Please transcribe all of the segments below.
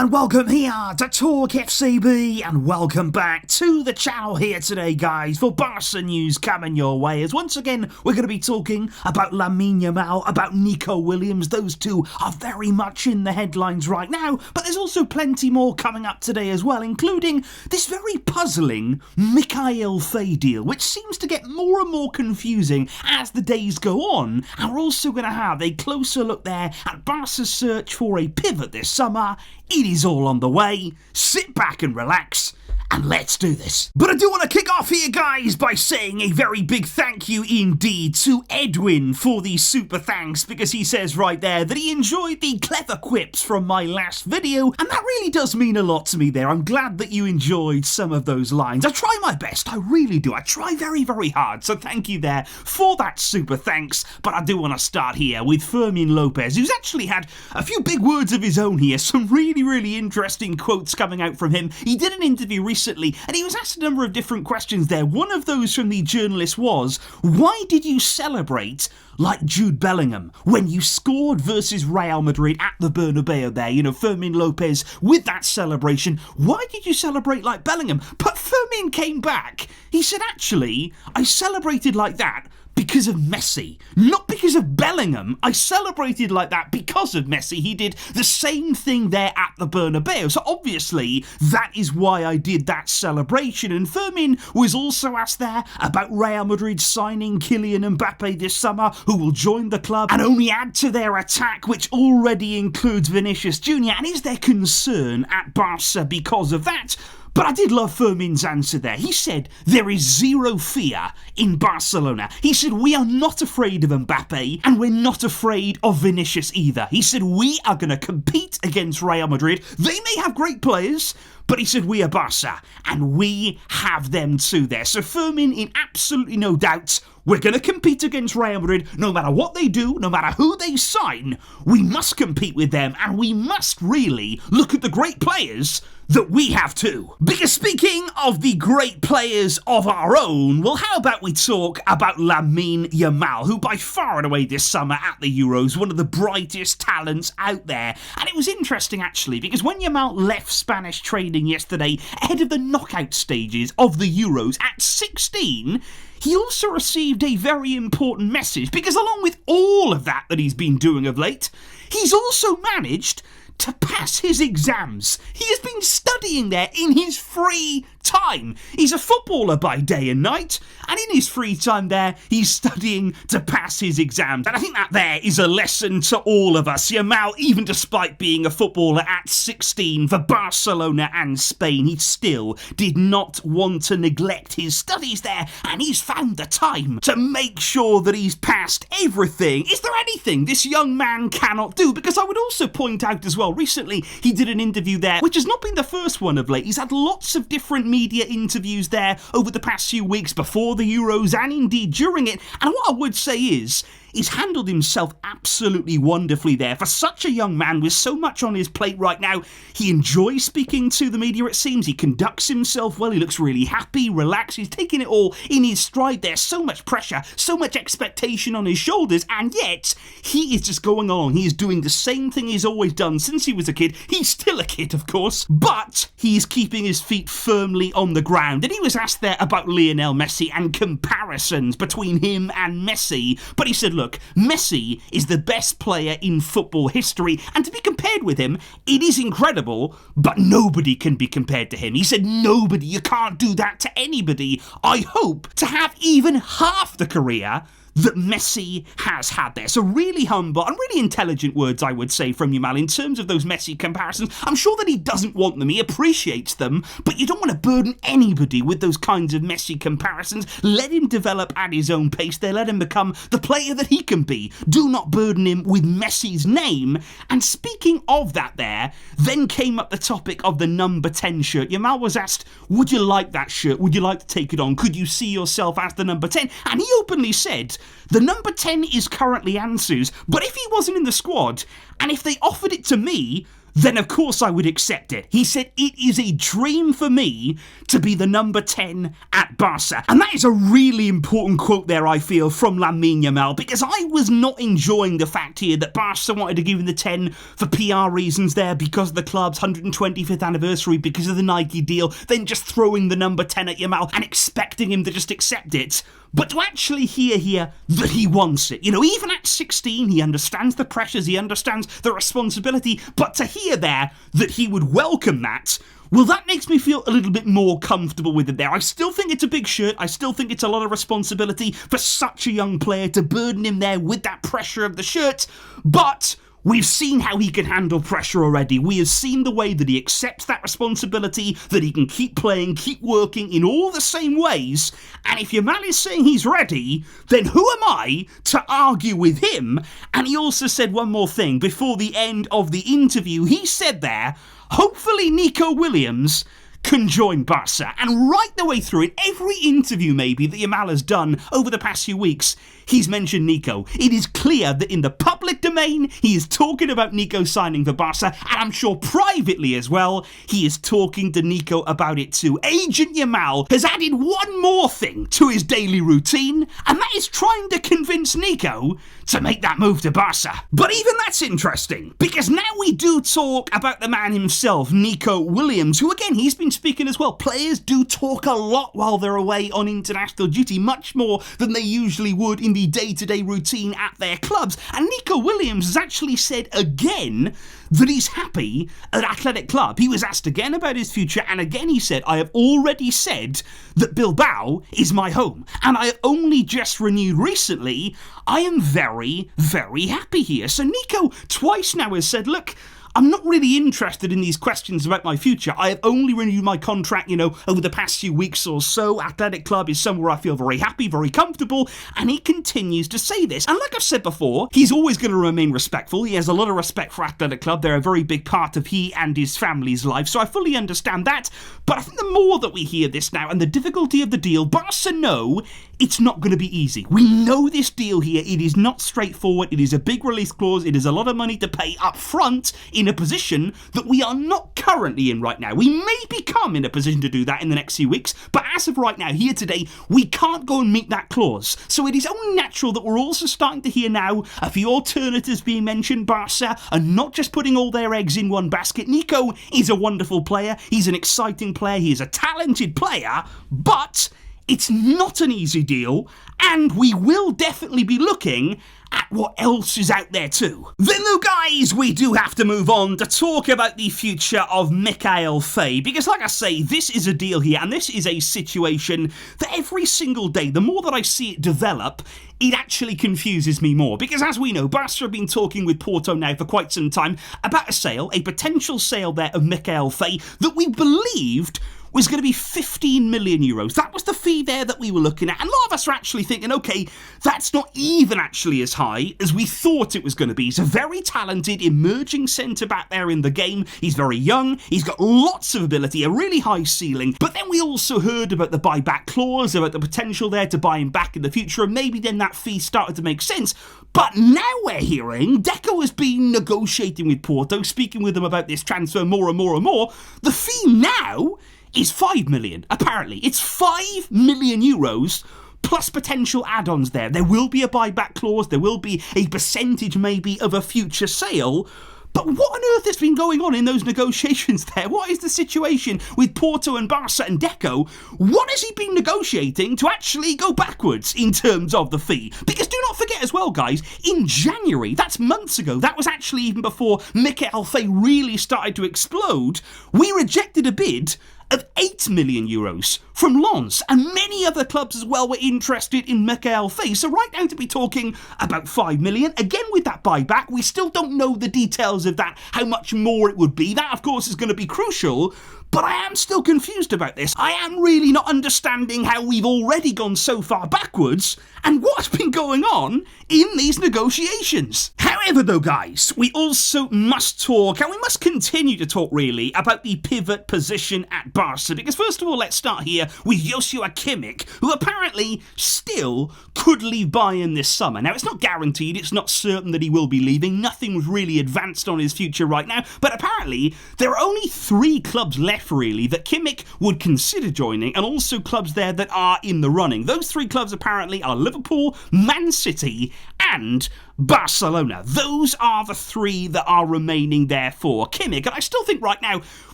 and welcome here to TalkFCB, and welcome back to the channel here today, guys, for Barça news coming your way. As once again, we're going to be talking about Lamine Yamal, about Nico Williams. Those two are very much in the headlines right now, but there's also plenty more coming up today as well, including this very puzzling Mikayil Faye deal, which seems to get more and more confusing as the days go on. And we're also going to have a closer look there at Barca's search for a pivot this summer. It is all on the way. Sit back and relax, and let's do this. But I do want to kick off here, guys, by saying a very big thank you indeed to Edwin for the super thanks, because he says right there that he enjoyed the clever quips from my last video, and that really does mean a lot to me there. I'm glad that you enjoyed some of those lines. I try my best, I really do. I try very, very hard, so thank you there for that super thanks. But I do want to start here with Fermin Lopez, who's actually had a few big words of his own here, some really interesting quotes coming out from him. He did an interview recently and he was asked a number of different questions there. One of those from the journalist was, why did you celebrate like Jude Bellingham when you scored versus Real Madrid at the Bernabeu there? You know, Fermin Lopez with that celebration. Why did you celebrate like Bellingham? But Fermin came back. He said, actually, I celebrated like that because of Messi, not because of Bellingham. I celebrated like that because of Messi. He did the same thing there at the Bernabeu. So obviously, that is why I did that celebration. And Fermin was also asked there about Real Madrid signing Kylian Mbappe this summer, who will join the club and only add to their attack, which already includes Vinicius Jr. And is there concern at Barca because of that? But I did love Fermin's answer there. He said, there is zero fear in Barcelona. He said, we are not afraid of Mbappe, and we're not afraid of Vinicius either. He said, we are going to compete against Real Madrid. They may have great players, but he said, we are Barca, and we have them too there. So Fermin, in absolutely no doubt, we're going to compete against Real Madrid no matter what they do, no matter who they sign. We must compete with them, and we must really look at the great players that we have too. Because speaking of the great players of our own, well, how about we talk about Lamine Yamal, who by far and away this summer at the Euros, one of the brightest talents out there. And it was interesting actually, because when Yamal left Spanish training yesterday ahead of the knockout stages of the Euros at 16, he also received a very important message, because along with all of that he's been doing of late, he's also managed to pass his exams. He has been studying there in his free time. He's a footballer by day and night, and in his free time there, he's studying to pass his exams. And I think that there is a lesson to all of us. Yamal, even despite being a footballer at 16 for Barcelona and Spain, he still did not want to neglect his studies there, and he's found the time to make sure that he's passed everything. Is there anything this young man cannot do? Because I would also point out as well, recently he did an interview there, which has not been the first one of late. He's had lots of different media interviews there over the past few weeks before the Euros and indeed during it. And what I would say is, he's handled himself absolutely wonderfully there. For such a young man with so much on his plate right now, he enjoys speaking to the media, it seems. He conducts himself well. He looks really happy, relaxed. He's taking it all in his stride there. So much pressure, so much expectation on his shoulders, and yet he is just going along. He is doing the same thing he's always done since he was a kid. He's still a kid, of course, but he is keeping his feet firmly on the ground. And he was asked there about Lionel Messi and comparisons between him and Messi, but he said, look, Messi is the best player in football history, and to be compared with him, it is incredible, but nobody can be compared to him. He said, nobody, you can't do that to anybody. I hope to have even half the career that Messi has had there. So really humble and really intelligent words, I would say, from Yamal in terms of those Messi comparisons. I'm sure that he doesn't want them, he appreciates them, but you don't want to burden anybody with those kinds of Messi comparisons. Let him develop at his own pace there, let him become the player that he can be. Do not burden him with Messi's name. And speaking of that there, then came up the topic of the number 10 shirt. Yamal was asked, would you like that shirt? Would you like to take it on? Could you see yourself as the number 10? And he openly said, the number 10 is currently Ansu's, but if he wasn't in the squad, and if they offered it to me, then of course I would accept it. He said, it is a dream for me to be the number 10 at Barca. And that is a really important quote there, I feel, from Lamine Yamal, because I was not enjoying the fact here that Barca wanted to give him the 10 for PR reasons there, because of the club's 125th anniversary, because of the Nike deal, then just throwing the number 10 at Yamal and expecting him to just accept it. But to actually hear here that he wants it, even at 16, he understands the pressures, he understands the responsibility, but to hear there that he would welcome that, well, that makes me feel a little bit more comfortable with it there. I still think it's a big shirt. I still think it's a lot of responsibility for such a young player to burden him there with that pressure of the shirt, but we've seen how he can handle pressure already. We have seen the way that he accepts that responsibility, that he can keep playing, keep working in all the same ways. And if Yamal is saying he's ready, then who am I to argue with him? And he also said one more thing before the end of the interview. He said there, hopefully Nico Williams can join Barca. And right the way through it, every interview maybe that Yamal has done over the past few weeks, he's mentioned Nico. It is clear that in the public domain, he is talking about Nico signing for Barca, and I'm sure privately as well, he is talking to Nico about it too. Agent Yamal has added one more thing to his daily routine, and that is trying to convince Nico to make that move to Barca. But even that's interesting, because now we do talk about the man himself, Nico Williams, who again, he's been speaking as well. Players do talk a lot while they're away on international duty, much more than they usually would in the day-to-day routine at their clubs. And Nico Williams has actually said again that he's happy at Athletic Club. He was asked again about his future, and again he said, I have already said that Bilbao is my home, and I have only just renewed recently. I am very, very happy here. So Nico twice now has said, look, I'm not really interested in these questions about my future. I have only renewed my contract, over the past few weeks or so. Athletic Club is somewhere I feel very happy, very comfortable, and he continues to say this. And like I've said before, he's always going to remain respectful. He has a lot of respect for Athletic Club. They're a very big part of he and his family's life, so I fully understand that. But I think the more that we hear this now and the difficulty of the deal, Barca know it's not going to be easy. We know this deal here. It is not straightforward. It is a big release clause. It is a lot of money to pay up front in a position that we are not currently in right now. We may become in a position to do that in the next few weeks, but as of right now, here today, we can't go and meet that clause. So it is only natural that we're also starting to hear now a few alternatives being mentioned. Barca are not just putting all their eggs in one basket. Nico is a wonderful player. He's an exciting player. He is a talented player, but it's not an easy deal, and we will definitely be looking at what else is out there too. Then though, guys, we do have to move on to talk about the future of Mikayil Faye, because like I say, this is a deal here, and this is a situation that every single day, the more that I see it develop, it actually confuses me more. Because as we know, Barca have been talking with Porto now for quite some time about a sale, a potential sale there of Mikayil Faye that we believed was going to be 15 million euros. That was the fee there that we were looking at. And a lot of us are actually thinking, okay, that's not even actually as high as we thought it was going to be. He's a very talented, emerging centre-back there in the game. He's very young. He's got lots of ability, a really high ceiling. But then we also heard about the buyback clause, about the potential there to buy him back in the future, and maybe then that fee started to make sense. But now we're hearing Deco has been negotiating with Porto, speaking with them about this transfer more and more and more. The fee now is 5 million, apparently. It's 5 million euros plus potential add-ons there. There will be a buyback clause, there will be a percentage maybe of a future sale. But what on earth has been going on in those negotiations there? What is the situation with Porto and Barca and Deco? What has he been negotiating to actually go backwards in terms of the fee? Because do not forget as well, guys, in January, that's months ago, that was actually even before Mikayil Faye really started to explode, we rejected a bid of 8 million euros from Lens, and many other clubs as well were interested in Mikayil Faye. So right now to be talking about 5 million, again with that buyback, we still don't know the details of that, how much more it would be. That of course is going to be crucial, but I am still confused about this. I am really not understanding how we've already gone so far backwards and what's been going on in these negotiations. How However though, guys, we also must talk, and we must continue to talk really, about the pivot position at Barca, because first of all, let's start here with Joshua Kimmich, who apparently still could leave Bayern this summer. Now, it's not guaranteed, it's not certain that he will be leaving, nothing was really advanced on his future right now, but apparently there are only 3 clubs left really that Kimmich would consider joining, and also clubs there that are in the running. Those 3 clubs apparently are Liverpool, Man City, and Barcelona. Those are the 3 that are remaining there for Kimmich, and I still think right now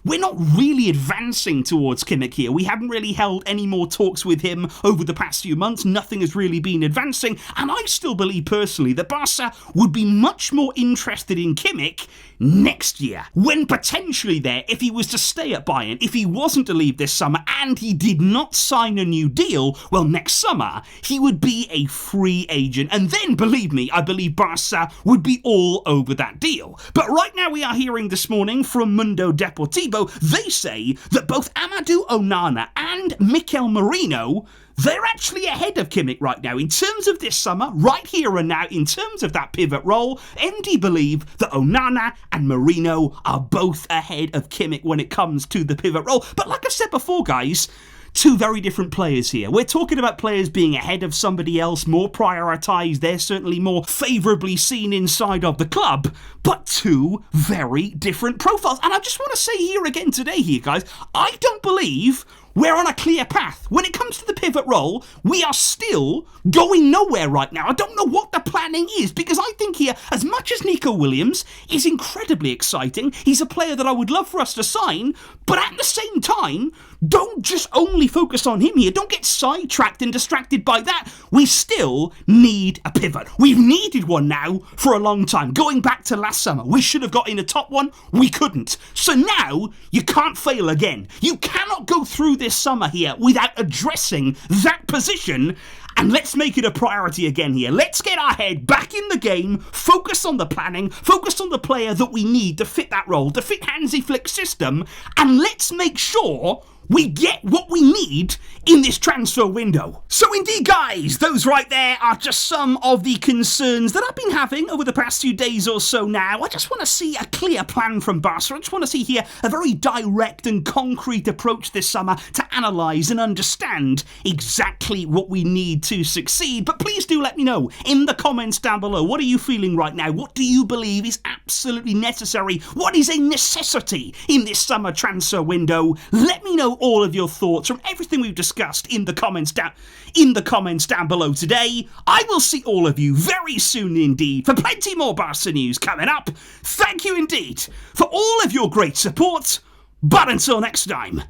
we're not really advancing towards Kimmich here. We haven't really held any more talks with him over the past few months. Nothing has really been advancing, and I still believe personally that Barca would be much more interested in Kimmich next year, when potentially there, if he was to stay at Bayern, if he wasn't to leave this summer and he did not sign a new deal, well, next summer he would be a free agent, and then, believe me, I believe Barca would be all over that deal. But right now we are hearing this morning from Mundo Deportivo, they say that both Amadou Onana and Mikel Merino, they're actually ahead of Kimmich right now. In terms of this summer, right here and now, in terms of that pivot role, MD believe that Onana and Merino are both ahead of Kimmich when it comes to the pivot role. But like I said before, guys, 2 very different players here. We're talking about players being ahead of somebody else, more prioritised, they're certainly more favourably seen inside of the club, but 2 very different profiles. And I just want to say here again today here, guys, I don't believe we're on a clear path. When it comes to the pivot role, we are still going nowhere right now. I don't know what the planning is, because I think here, as much as Nico Williams is incredibly exciting, he's a player that I would love for us to sign, but at the same time, don't just only focus on him here. Don't get sidetracked and distracted by that. We still need a pivot. We've needed one now for a long time. Going back to last summer, we should have got in a top one. We couldn't. So now, you can't fail again. You cannot go through this summer here without addressing that position. And let's make it a priority again here. Let's get our head back in the game, focus on the planning, focus on the player that we need to fit that role, to fit Hansi Flick's system, and let's make sure we get what we need in this transfer window. So indeed, guys, those right there are just some of the concerns that I've been having over the past few days or so now. I just want to see a clear plan from Barca. I just want to see here a very direct and concrete approach this summer to analyse and understand exactly what we need to succeed. But please do let me know in the comments down below. What are you feeling right now? What do you believe is absolutely necessary? What is a necessity in this summer transfer window? Let me know all of your thoughts from everything we've discussed in the comments down below today. I will see all of you very soon indeed for plenty more Barca news coming up. Thank you indeed for all of your great support. But until next time,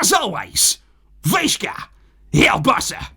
as always, Vejka, El Barça.